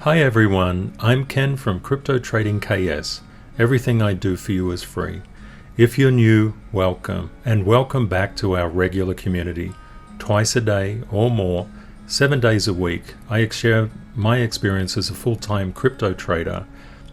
Hi everyone, I'm Ken from Crypto Trading KS. Everything I do for you is free. If you're new, welcome, and welcome back to our regular community. Twice a day or more, 7 days a week, I share my experience as a full-time crypto trader.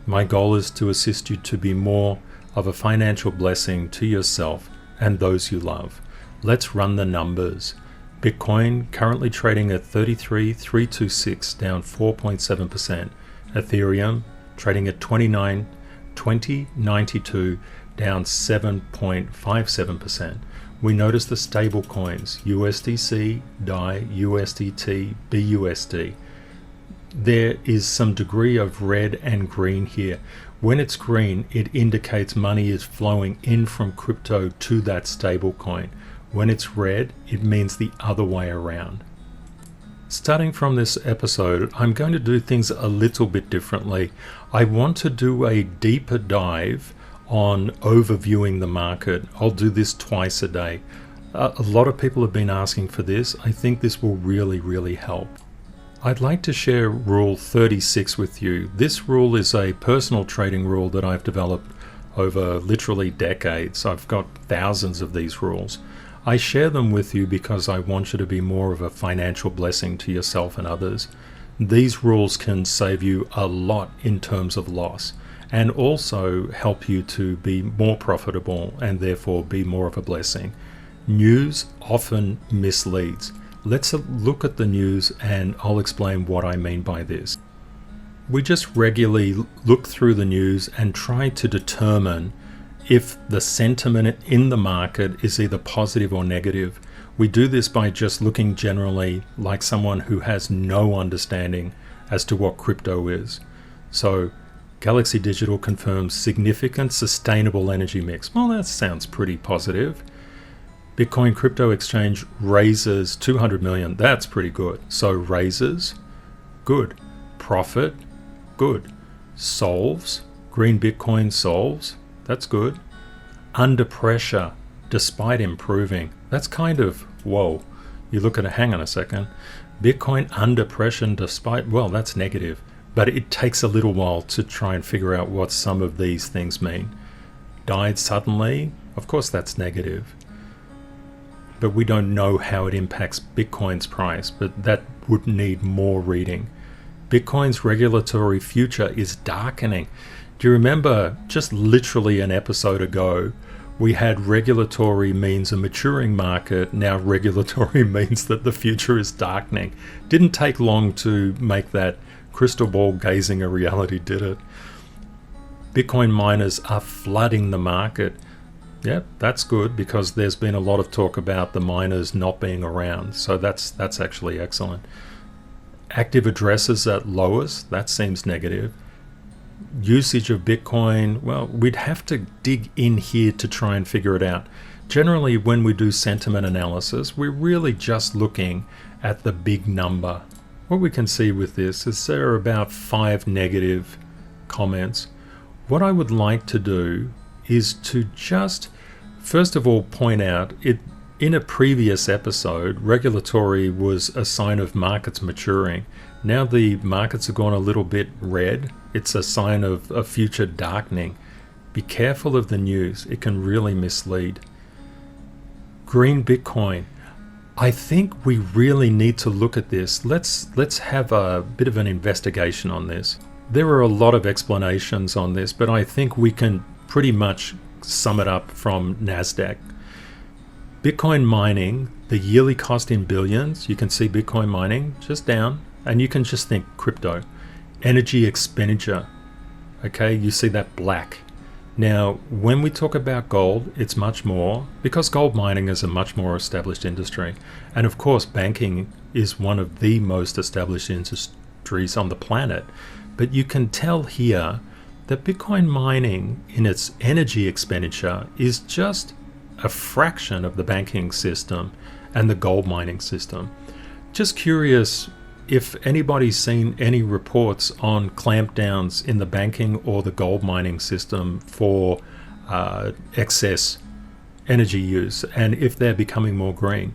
My goal is to assist you to be more of a financial blessing to yourself and those you love. Let's run the numbers. Bitcoin currently trading at 33,326, down 4.7%. Ethereum trading at 20.92, down 7.57%. We notice the stable coins, USDC, DAI, USDT, BUSD. There is some degree of red and green here. When it's green, it indicates money is flowing in from crypto to that stable coin. When it's red, it means the other way around. Starting from this episode, I'm going to do things a little bit differently. I want to do a deeper dive on overviewing the market. I'll do this twice a day. A lot of people have been asking for this. I think this will really help. I'd like to share Rule 36 with you. This rule is a personal trading rule that I've developed over literally decades. I've got thousands of these rules. I share them with you because I want you to be more of a financial blessing to yourself and others. These rules can save you a lot in terms of loss and also help you to be more profitable and therefore be more of a blessing. News often misleads. Let's look at the news and I'll explain what I mean by this. We just regularly look through the news and try to determine if the sentiment in the market is either positive or negative. We do this by just looking generally like someone who has no understanding as to what crypto is. So Galaxy Digital confirms significant sustainable energy mix. Well, that sounds pretty positive. Bitcoin crypto exchange raises 200 million. That's pretty good. So raises, good. Profit, good. Solves, green Bitcoin solves. That's good. Under pressure, despite improving. That's kind of, whoa. You look at it, hang on a second. Bitcoin under pressure despite, well, that's negative. But it takes a little while to try and figure out what some of these things mean. Died suddenly, of course that's negative. But we don't know how it impacts Bitcoin's price, but that would need more reading. Bitcoin's regulatory future is darkening. Do you remember just literally an episode ago, we had regulatory means a maturing market. Now regulatory means that the future is darkening. Didn't take long to make that crystal ball gazing a reality, did it? Bitcoin miners are flooding the market. Yep, that's good because there's been a lot of talk about the miners not being around. So that's actually excellent. Active addresses at lowest, that seems negative. Usage of Bitcoin, well, we'd have to dig in here to try and figure it out. Generally, when we do sentiment analysis, we're really just looking at the big number. What we can see with this is there are about 5 negative comments. What I would like to do is to just, first of all, point out it. In a previous episode, regulatory was a sign of markets maturing. Now the markets have gone a little bit red. It's a sign of a future darkening. Be careful of the news. It can really mislead. Green Bitcoin. I think we really need to look at this. Let's have a bit of an investigation on this. There are a lot of explanations on this, but I think we can pretty much sum it up from Nasdaq. Bitcoin mining, the yearly cost in billions, you can see Bitcoin mining just down, and you can just think crypto. Energy expenditure, okay, you see that black. Now, when we talk about gold, it's much more, because gold mining is a much more established industry. And of course, banking is one of the most established industries on the planet. But you can tell here that Bitcoin mining in its energy expenditure is just a fraction of the banking system and the gold mining system. Just curious if anybody's seen any reports on clampdowns in the banking or the gold mining system for excess energy use and if they're becoming more green.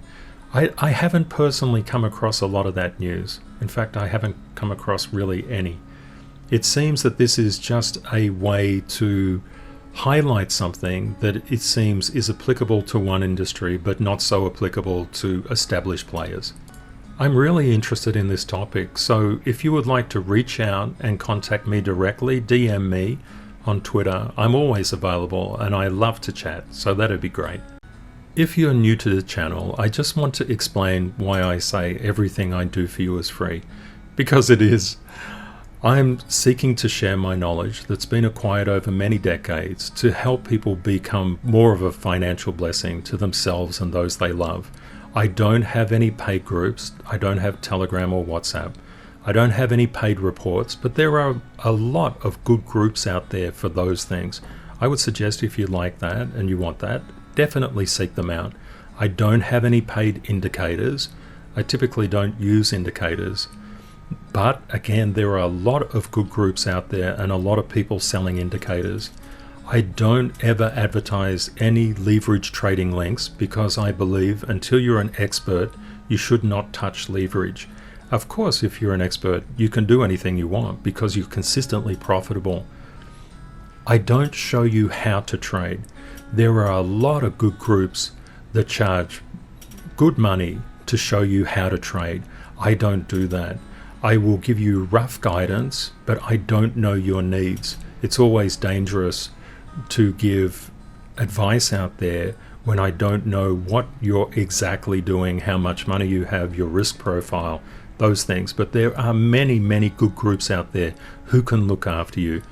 I haven't personally come across a lot of that news. In fact, I haven't come across really any. It seems that this is just a way to highlight something that it seems is applicable to one industry but not so applicable to established players. I'm really interested in this topic, so if you would like to reach out and contact me directly, DM me on Twitter. I'm always available and I love to chat, so that'd be great. If you're new to the channel, I just want to explain why I say everything I do for you is free, because it is. I'm seeking to share my knowledge that's been acquired over many decades to help people become more of a financial blessing to themselves and those they love. I don't have any paid groups. I don't have Telegram or WhatsApp. I don't have any paid reports, but there are a lot of good groups out there for those things. I would suggest if you like that and you want that, definitely seek them out. I don't have any paid indicators. I typically don't use indicators. But again, there are a lot of good groups out there and a lot of people selling indicators. I don't ever advertise any leverage trading links because I believe until you're an expert, you should not touch leverage. Of course, if you're an expert, you can do anything you want because you're consistently profitable. I don't show you how to trade. There are a lot of good groups that charge good money to show you how to trade. I don't do that. I will give you rough guidance, but I don't know your needs. It's always dangerous to give advice out there when I don't know what you're exactly doing, how much money you have, your risk profile, those things. But there are many, many good groups out there who can look after you.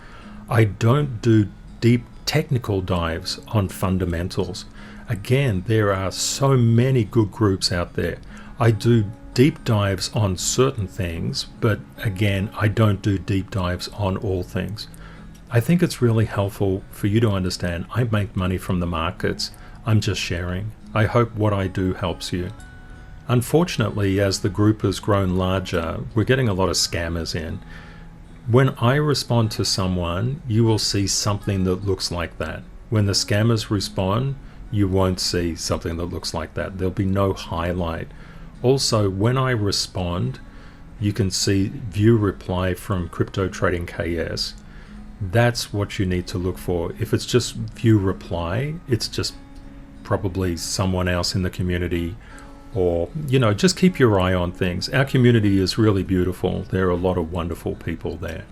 I don't do deep technical dives on fundamentals. Again, there are so many good groups out there. I do deep dives on certain things, but again, I don't do deep dives on all things. I think it's really helpful for you to understand I make money from the markets. I'm just sharing. I hope what I do helps you. Unfortunately, as the group has grown larger, we're getting a lot of scammers in. When I respond to someone, you will see something that looks like that. When the scammers respond, you won't see something that looks like that. There'll be no highlight. Also, when I respond, you can see view reply from Crypto Trading KS. That's what you need to look for. If it's just view reply, it's just probably someone else in the community, or, just keep your eye on things. Our community is really beautiful. There are a lot of wonderful people there.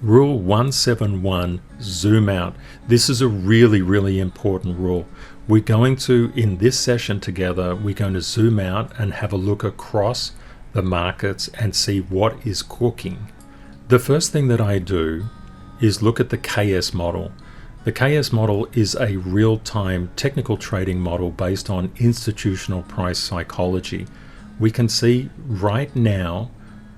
Rule 171, zoom out. This is a really, really important rule. We're going to, in this session together, we're going to zoom out and have a look across the markets and see what is cooking. The first thing that I do is look at the KS model. The KS model is a real-time technical trading model based on institutional price psychology. We can see right now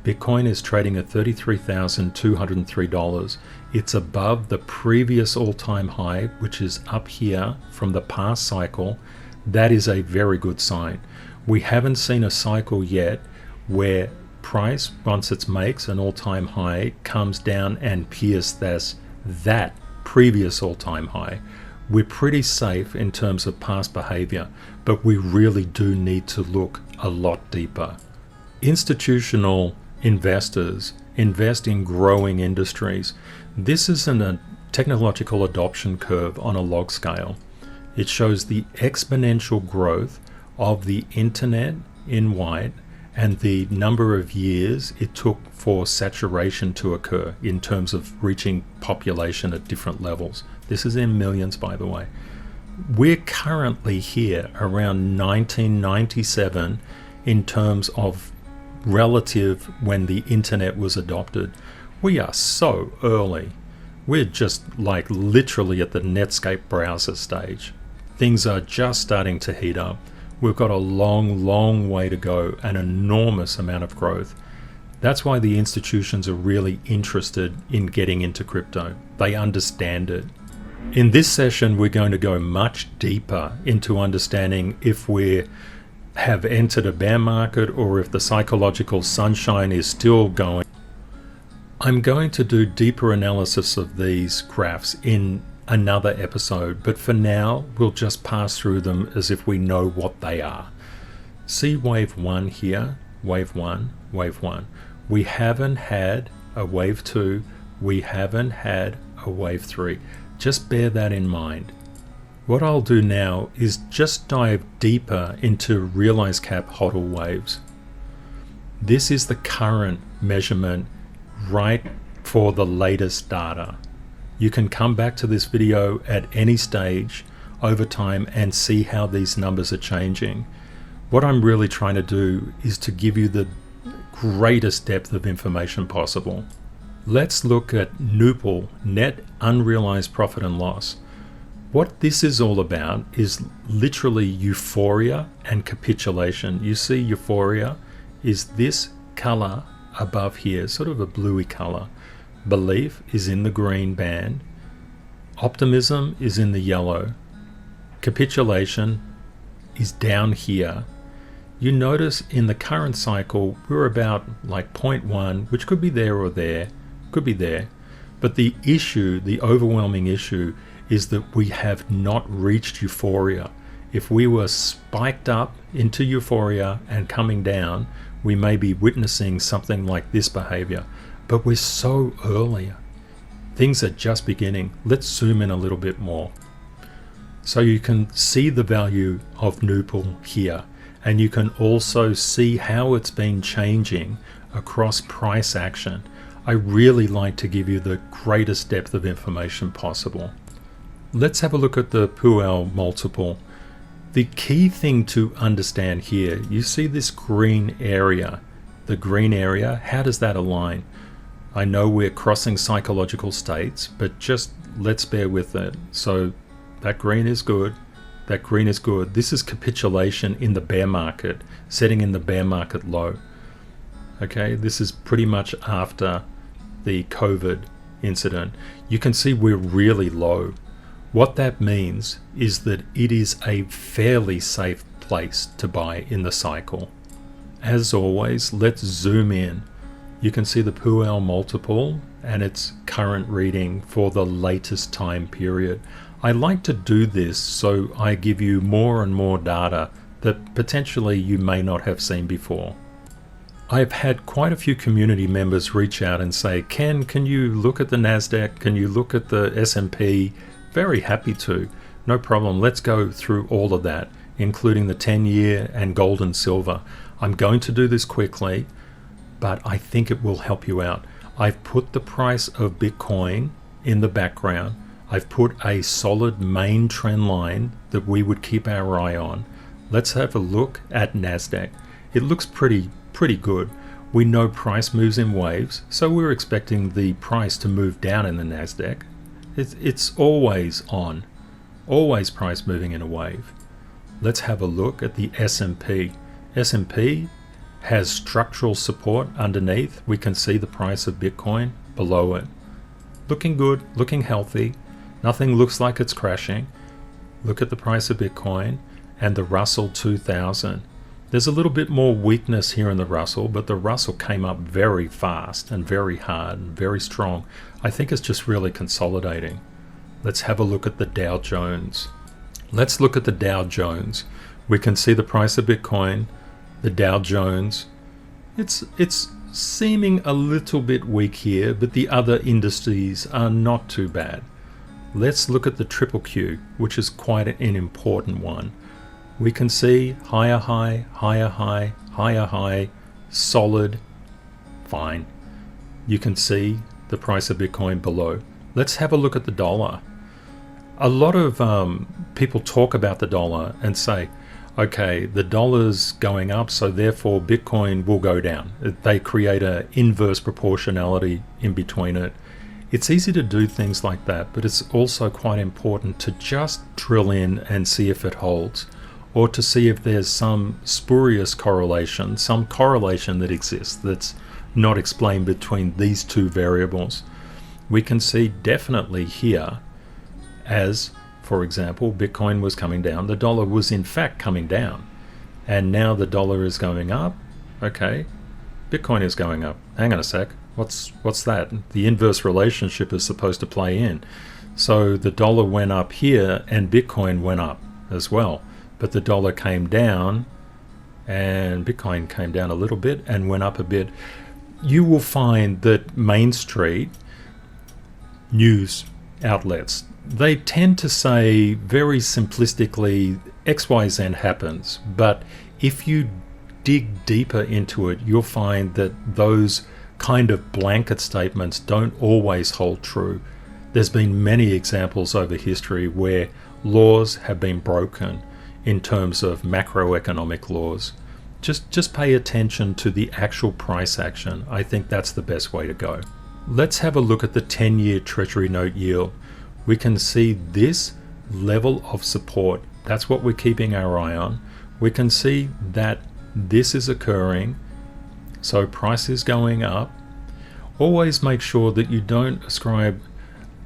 Bitcoin is trading at $33,203. It's above the previous all-time high, which is up here from the past cycle. That is a very good sign. We haven't seen a cycle yet where price, once it makes an all-time high, comes down and pierces that previous all-time high. We're pretty safe in terms of past behavior, but we really do need to look a lot deeper. Institutional investors invest in growing industries. This isn't a technological adoption curve on a log scale. It shows the exponential growth of the internet in white and the number of years it took for saturation to occur in terms of reaching population at different levels. This is in millions, by the way. We're currently here around 1997 in terms of relative when the internet was adopted. We are so early. We're just like literally at the Netscape browser stage. Things are just starting to heat up. We've got a long, long way to go, an enormous amount of growth. That's why the institutions are really interested in getting into crypto. They understand it. In this session, we're going to go much deeper into understanding if we have entered a bear market or if the psychological sunshine is still going. I'm going to do deeper analysis of these graphs in another episode, but for now we'll just pass through them as if we know what they are. See wave 1 here, wave 1, wave 1. We haven't had a wave 2, we haven't had a wave 3. Just bear that in mind. What I'll do now is just dive deeper into realized cap HODL waves. This is the current measurement right for the latest data. You can come back to this video at any stage over time and see how these numbers are changing. What I'm really trying to do is to give you the greatest depth of information possible. Let's look at NUPL, net unrealized profit and loss. What this is all about is literally euphoria and capitulation. You see euphoria is this color above here, sort of a bluey color. Belief is in the green band. Optimism is in the yellow. Capitulation is down here. You notice in the current cycle, we're about like 0.1, which could be there or there, could be there. But the issue, the overwhelming issue, is that we have not reached euphoria. If we were spiked up into euphoria and coming down, we may be witnessing something like this behavior. But we're so early. Things are just beginning. Let's zoom in a little bit more. So you can see the value of NUPL here. And you can also see how it's been changing across price action. I really like to give you the greatest depth of information possible. Let's have a look at the Puel multiple. The key thing to understand here, you see this green area. The green area, how does that align? I know we're crossing psychological states, but just let's bear with it. So that green is good. That green is good. This is capitulation in the bear market, setting in the bear market low. Okay, this is pretty much after the COVID incident. You can see we're really low. What that means is that it is a fairly safe place to buy in the cycle. As always, let's zoom in. You can see the Puel multiple and its current reading for the latest time period. I like to do this so I give you more and more data that potentially you may not have seen before. I've had quite a few community members reach out and say, Ken, can you look at the Nasdaq? Can you look at the S&P? Very happy to. No problem. Let's go through all of that, including the 10-year and gold and silver. I'm going to do this quickly, but I think it will help you out. I've put the price of Bitcoin in the background. I've put a solid main trend line that we would keep our eye on. Let's have a look at Nasdaq. It looks pretty good. We know price moves in waves, so we're expecting the price to move down in the Nasdaq. It's always on, always price moving in a wave. Let's have a look at the S&P. S&P has structural support underneath. We can see the price of Bitcoin below it. Looking good, looking healthy. Nothing looks like it's crashing. Look at the price of Bitcoin and the Russell 2000. There's a little bit more weakness here in the Russell, but the Russell came up very fast and very hard and very strong. I think it's just really consolidating. Let's have a look at the Dow Jones. Let's look at the Dow Jones. We can see the price of Bitcoin, the Dow Jones. It's seeming a little bit weak here, but the other industries are not too bad. Let's look at the triple Q, which is quite an important one. We can see higher high, higher high, higher high, solid, fine. You can see the price of Bitcoin below. Let's have a look at the dollar. A lot of people talk about the dollar and say, okay, the dollar's going up, so therefore Bitcoin will go down. They create an inverse proportionality in between it. It's easy to do things like that, but it's also quite important to just drill in and see if it holds, or to see if there's some spurious correlation, some correlation that exists that's not explained between these two variables. We can see definitely here, as for example, Bitcoin was coming down, the dollar was in fact coming down, and now the dollar is going up. Okay, Bitcoin is going up. Hang on a sec. What's that? The inverse relationship is supposed to play in. So the dollar went up here and Bitcoin went up as well. But the dollar came down and Bitcoin came down a little bit and went up a bit. You will find that Main Street news outlets, they tend to say very simplistically XYZ happens, but if you dig deeper into it, you'll find that those kind of blanket statements don't always hold true. There's been many examples over history where laws have been broken in terms of macroeconomic laws. Just pay attention to the actual price action. I think that's the best way to go. Let's have a look at the 10-year Treasury note yield. We can see this level of support. That's what we're keeping our eye on. We can see that this is occurring, so price is going up. Always make sure that you don't ascribe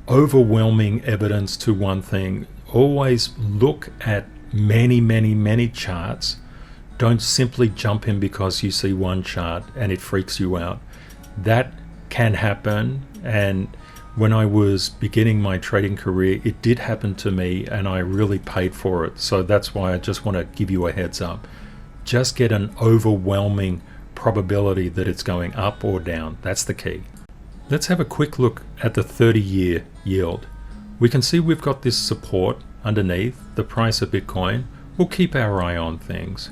overwhelming evidence to one thing. Always look at many charts. Don't simply jump in because you see one chart and it freaks you out. That can happen, and when I was beginning my trading career, it did happen to me and I really paid for it. So that's why I just want to give you a heads up. Just get an overwhelming probability that it's going up or down. That's the key. Let's have a quick look at the 30-year yield. We can see we've got this support underneath the price of Bitcoin. We'll keep our eye on things.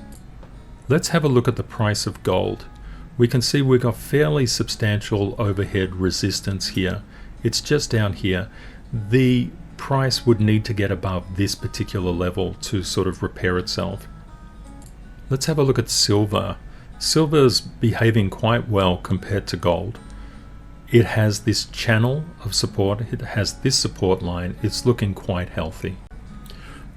Let's have a look at the price of gold. We can see we've got fairly substantial overhead resistance here. It's just down here. The price would need to get above this particular level to sort of repair itself. Let's have a look at silver. Silver's behaving quite well compared to gold. It has this channel of support. It has this support line. It's looking quite healthy.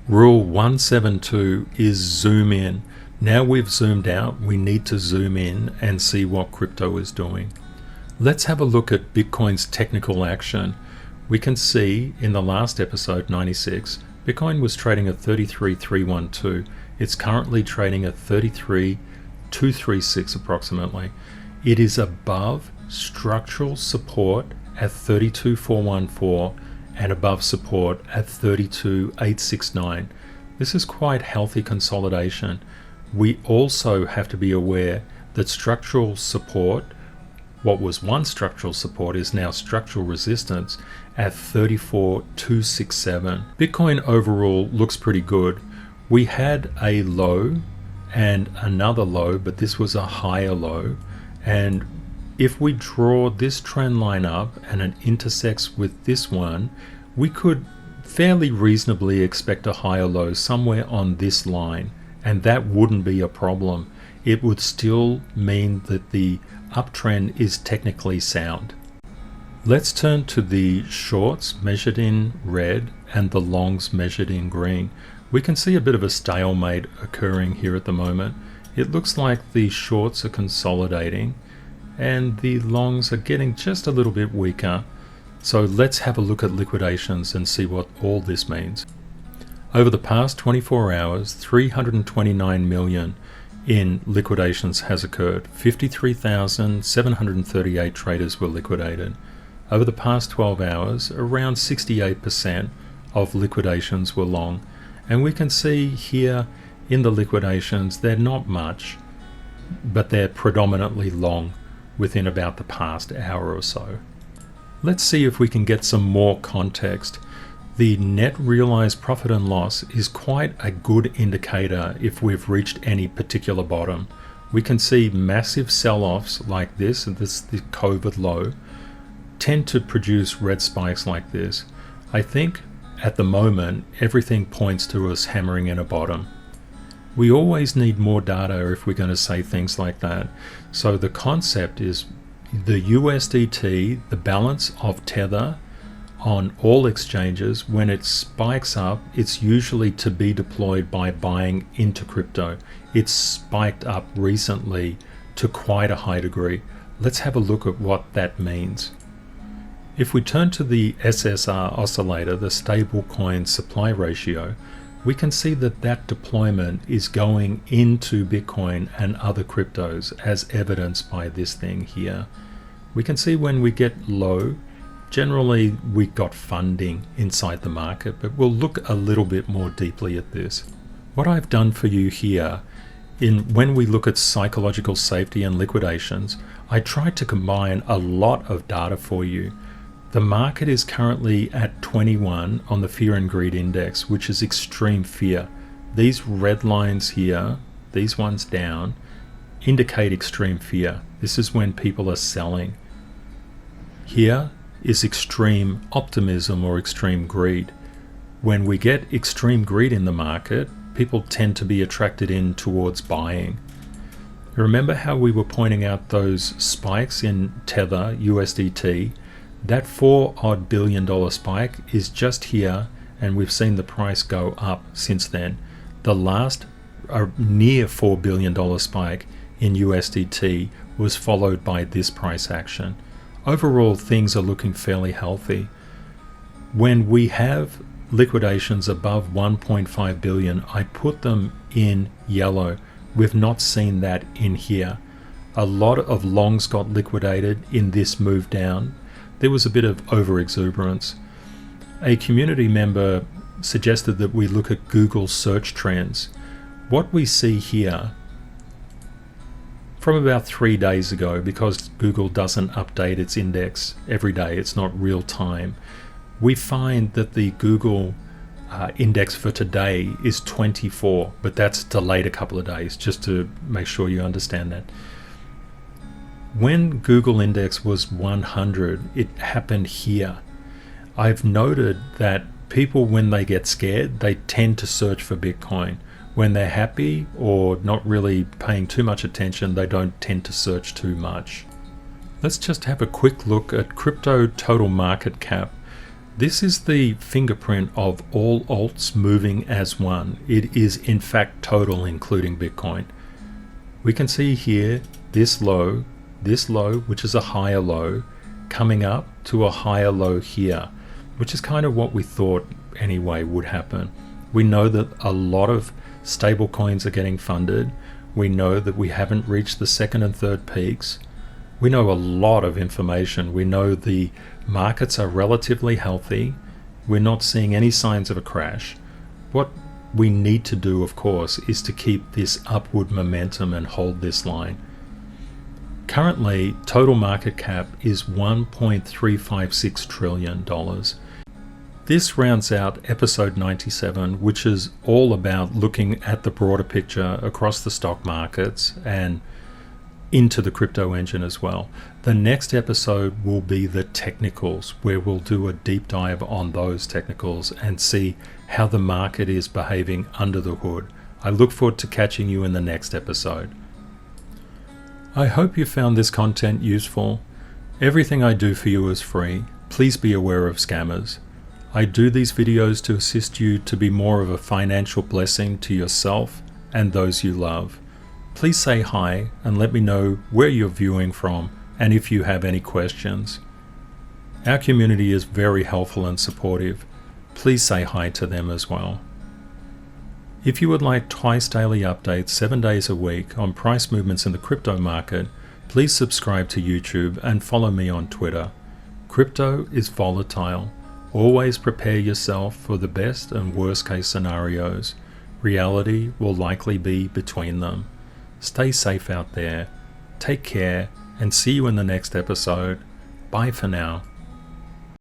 Rule 172 is zoom in. Now we've zoomed out, we need to zoom in and see what crypto is doing. Let's have a look at Bitcoin's technical action. We can see in the last episode, 96, Bitcoin was trading at 33,312. It's currently trading at 33,236 approximately. It is above structural support at 32,414 and above support at 32,869. This is quite healthy consolidation. We also have to be aware that structural support, what was once structural support, is now structural resistance at 34,267. Bitcoin overall looks pretty good. We had a low and another low, but this was a higher low. And if we draw this trend line up and it intersects with this one, we could fairly reasonably expect a higher low somewhere on this line. And that wouldn't be a problem. It would still mean that the uptrend is technically sound. Let's turn to the shorts measured in red and the longs measured in green. We can see a bit of a stalemate occurring here at the moment. It looks like the shorts are consolidating and the longs are getting just a little bit weaker. So let's have a look at liquidations and see what all this means. Over the past 24 hours, 329 million in liquidations has occurred. 53,738 traders were liquidated. Over the past 12 hours, around 68% of liquidations were long. And we can see here in the liquidations, they're not much, but they're predominantly long within about the past hour or so. Let's see if we can get some more context. The net realized profit and loss is quite a good indicator if we've reached any particular bottom. We can see massive sell-offs like this, and this the COVID low, tend to produce red spikes like this. I think at the moment, everything points to us hammering in a bottom. We always need more data if we're going to say things like that. So the concept is the USDT, the balance of tether, on all exchanges, when it spikes up, it's usually to be deployed by buying into crypto. It's spiked up recently to quite a high degree. Let's have a look at what that means. If we turn to the SSR oscillator, the stablecoin supply ratio, we can see that that deployment is going into Bitcoin and other cryptos, as evidenced by this thing here. We can see when we get low, generally we got funding inside the market, but we'll look a little bit more deeply at this. What I've done for you here When we look at psychological safety and liquidations, I tried to combine a lot of data for you. The market is currently at 21 on the Fear and Greed Index, which is extreme fear. These red lines here, these ones down, indicate extreme fear. This is when people are selling. Here is extreme optimism or extreme greed. When we get extreme greed in the market, people tend to be attracted in towards buying. Remember how we were pointing out those spikes in Tether, USDT? That $4 billion spike is just here, and we've seen the price go up since then. The last near $4 billion spike in USDT was followed by this price action. Overall, things are looking fairly healthy. When we have liquidations above 1.5 billion, I put them in yellow. We've not seen that in here. A lot of longs got liquidated in this move down. There was a bit of over-exuberance. A community member suggested that we look at Google search trends. What we see here from about 3 days ago, because Google doesn't update its index every day, it's not real time, we find that the Google index for today is 24, but that's delayed a couple of days, just to make sure you understand that. When Google index was 100, it happened here. I've noted that people, when they get scared, they tend to search for Bitcoin. When they're happy or not really paying too much attention, they don't tend to search too much. Let's just have a quick look at crypto total market cap. This is the fingerprint of all alts moving as one. It is in fact total, including Bitcoin. We can see here this low, which is a higher low, coming up to a higher low here, which is kind of what we thought anyway would happen. We know that a lot of stable coins are getting funded. We know that we haven't reached the second and third peaks. We know a lot of information. We know the markets are relatively healthy. We're not seeing any signs of a crash. What we need to do, of course, is to keep this upward momentum and hold this line. Currently, total market cap is $1.356 trillion. This rounds out episode 97, which is all about looking at the broader picture across the stock markets and into the crypto engine as well. The next episode will be the technicals, where we'll do a deep dive on those technicals and see how the market is behaving under the hood. I look forward to catching you in the next episode. I hope you found this content useful. Everything I do for you is free. Please be aware of scammers. I do these videos to assist you to be more of a financial blessing to yourself and those you love. Please say hi and let me know where you're viewing from and if you have any questions. Our community is very helpful and supportive. Please say hi to them as well. If you would like twice daily updates 7 days a week on price movements in the crypto market, please subscribe to YouTube and follow me on Twitter. Crypto is volatile. Always prepare yourself for the best and worst case scenarios. Reality will likely be between them. Stay safe out there. Take care and see you in the next episode. Bye for now.